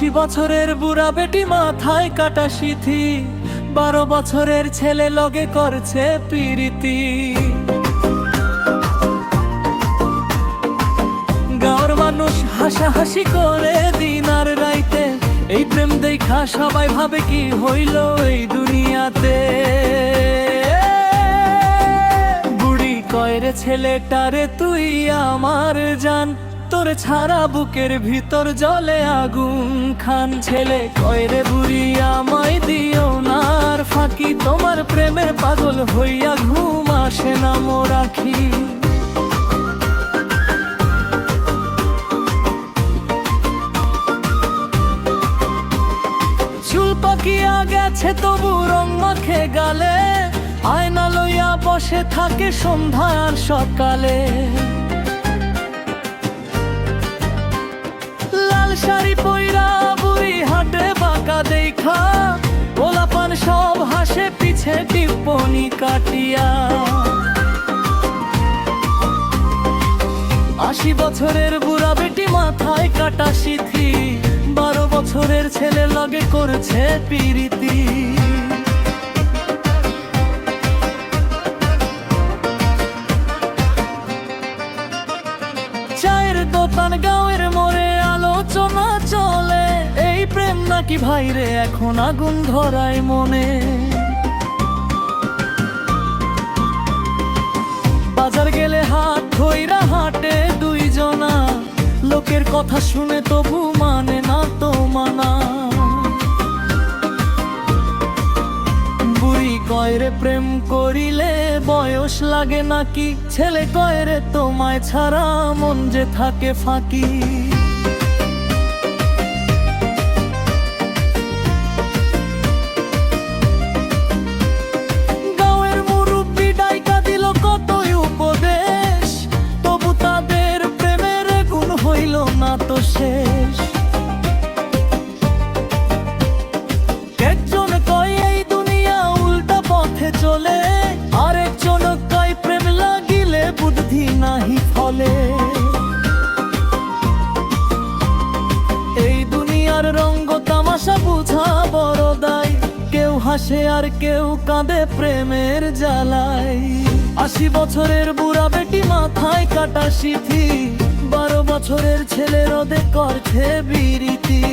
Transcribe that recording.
বছরের বুড়া বেটি মাথায় কাটা সিথি, 12 বছরের ছেলে লগে করছে পিরিতি। গাঁওর মানুষ হাসাহাসি করে দিন আর রাইতে, এই প্রেম দেখা সবাই ভাবে কি হইল এই দুনিয়াতে। বুড়ি কয়রে ছেলেটারে তুই আমার জান, তোরে ছাড়া বুকের ভিতর জলে আগুন খান। ছেলে কয়রে বুড়ি আমায় দিও না আর ফাঁকি, তোমার প্রেমের পাগল হইয়া ঘুম আসে না মোর আখি। চুল পাকিয়া গেছে তবু রং মাখে গালে, আয়না লইয়া বসে থাকে সন্ধ্যা আর সকালে। লাল শাড়ি পইরা বুড়ি হাটে বাঁকা দেখা, পোলাপান সব হাসে পিছে টিপ্পনি কাটিয়া। 80 বছরের বুড়া বেটি মাথায় কাটা সিথি, 12 বছরের ছেলে লগে করছে পিরিতি। চায়ের দোকান গাঁয়ের মোড়ে আলোচনা চলে, এই প্রেম নাকি ভাইরে এখন আগুন ধরায় মনে। বাজার গেলে হাত ধইরা হাঁটে দুইজনা, লোকের কথা শুনে তবু মানে না তো মানা। বুড়ি কয়রে প্রেম করিলে বয়স লাগে নাকি, ছেলে কয়রে তোমায় ছাড়া মন যে থাকে ফাঁকি। গাঁয়ের মুরব্বি ডাইকা দিল কতই উপদেশ, তবু তাদের প্রেমের গুণ হইল না তো শেষ। একজন কয় এই দুনিয়া উল্টা পথে চলে, আরেকজন কয় প্রেম লাগিলে বুদ্ধি নাহি ফলে। এই দুনিয়ার রঙ্গ তামাশা বুঝা বড় দায়, কেউ হাসে আর কেউ কাঁদে প্রেমের জ্বালায়। 80 বছরের বুড়া বেটি মাথায় কাটা সিথি, 12 বছরের ছেলে রোদে করছে বিরিতি।